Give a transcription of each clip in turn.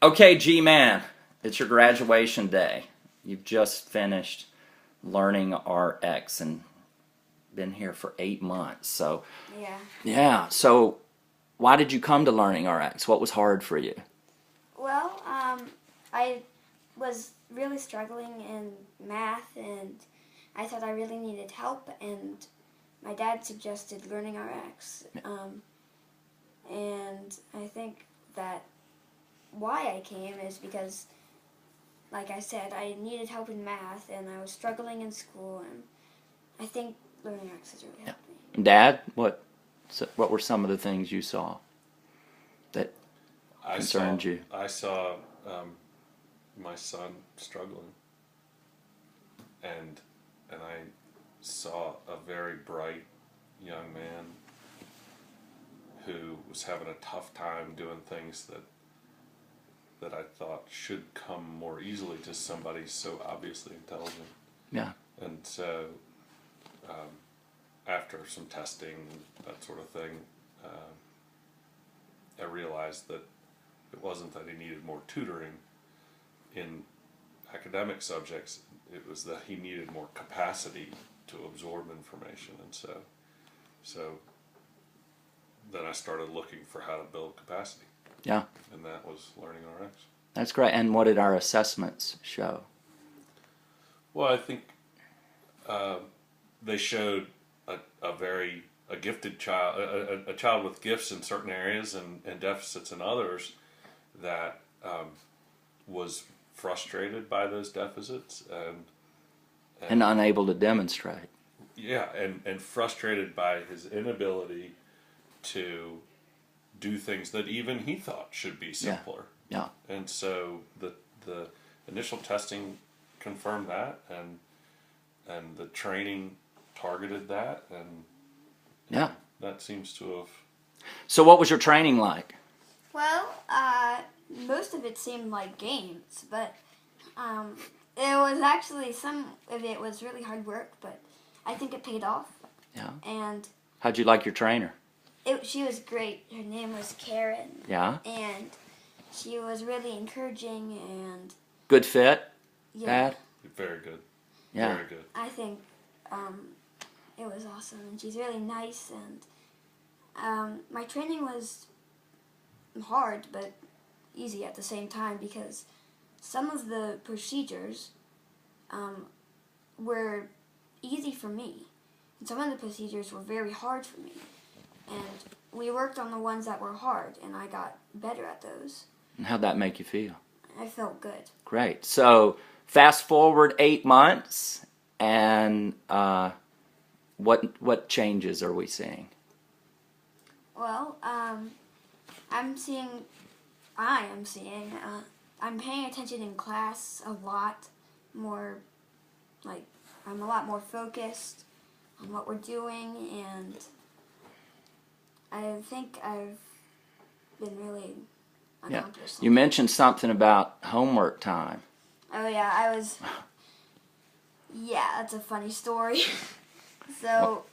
Okay, G-Man, it's your graduation day. You've just finished LearningRx and been here for 8 months. So, yeah. So, why did you come to LearningRx? What was hard for you? Well, I was really struggling in math, and I thought I really needed help, and my dad suggested LearningRx. And I think that why I came is because, like I said, I needed help in math, and I was struggling in school, and I think LearningRx has really helped me. Dad, what were some of the things you saw that concerned you? I saw my son struggling, and I saw a very bright young man who was having a tough time doing things that I thought should come more easily to somebody so obviously intelligent. Yeah. And so after some testing, that sort of thing, I realized that it wasn't that he needed more tutoring in academic subjects, it was that he needed more capacity to absorb information. And so then I started looking for how to build capacity. Yeah. And that was LearningRx. That's great. And what did our assessments show? Well, I think they showed a gifted child, a child with gifts in certain areas and deficits in others, that was frustrated by those deficits And unable to demonstrate. Yeah, and frustrated by his inability to do things that even he thought should be simpler. Yeah. And so the initial testing confirmed that, and the training targeted that, and that seems to have. So what was your training like? Well, most of it seemed like games, but it was actually, some of it was really hard work, but I think it paid off. Yeah. And how'd you like your trainer? She was great. Her name was Karen. Yeah. And she was really encouraging and... Good fit, yeah. Dad? Very good. Yeah. Very good. I think it was awesome, and she's really nice, and my training was hard but easy at the same time, because some of the procedures were easy for me, and some of the procedures were very hard for me. And we worked on the ones that were hard, and I got better at those. And how'd that make you feel? I felt good. Great. So fast forward 8 months, and what changes are we seeing? Well, I'm paying attention in class a lot more. Like, I'm a lot more focused on what we're doing, and I think I've been really accomplished. You mentioned something about homework time. Oh yeah, yeah, that's a funny story. So,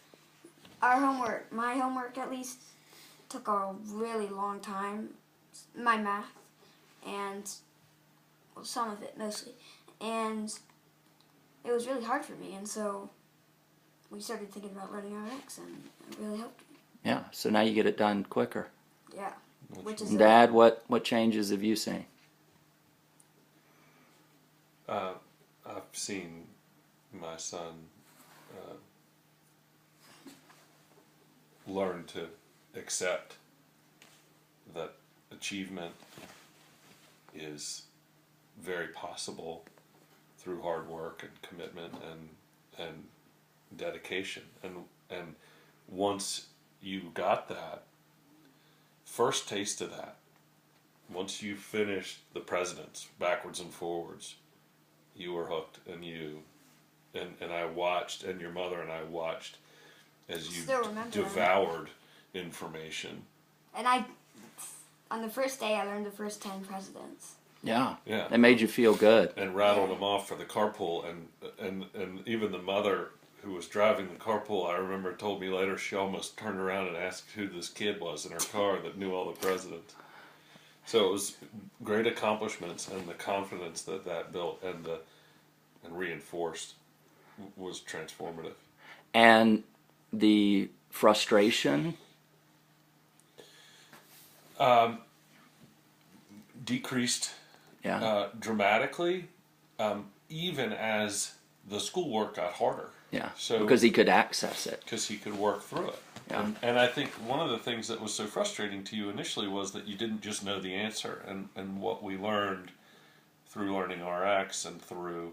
my homework at least, took a really long time. My math, and well, some of it mostly, and it was really hard for me. And so we started thinking about LearningRx, and it really helped me. Yeah, so now you get it done quicker. Yeah. Which is Dad, what changes have you seen? I've seen my son learn to accept that achievement is very possible through hard work and commitment and dedication, and once you got that first taste of that, once you finished the presidents backwards and forwards, you were hooked, and I watched, and your mother and I watched as you devoured information. And on the first day, I learned the first 10 presidents. Yeah. Yeah. It made you feel good. And rattled them off for the carpool, and even the mother who was driving the carpool, I remember, told me later she almost turned around and asked who this kid was in her car that knew all the presidents. So it was great accomplishments, and the confidence that built and reinforced was transformative. And the frustration? Decreased dramatically, even as the schoolwork got harder. Yeah, so because he could access it. Because he could work through it. Yeah. And I think one of the things that was so frustrating to you initially was that you didn't just know the answer. And what we learned through LearningRx and through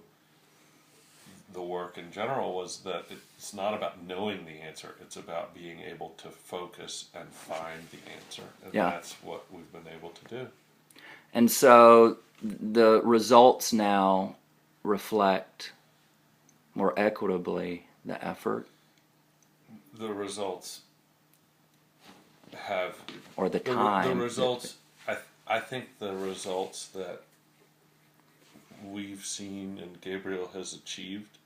the work in general was that it's not about knowing the answer. It's about being able to focus and find the answer. And that's what we've been able to do. And so the results now reflect more equitably the effort? The results have... Or the time? The results... I think the results that we've seen and Gabriel has achieved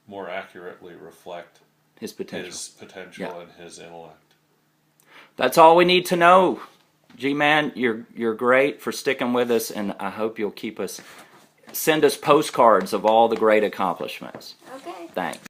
more accurately reflect his potential, and his intellect. That's all we need to know. G-Man, you're great for sticking with us, and I hope you'll send us postcards of all the great accomplishments. Okay. Thanks.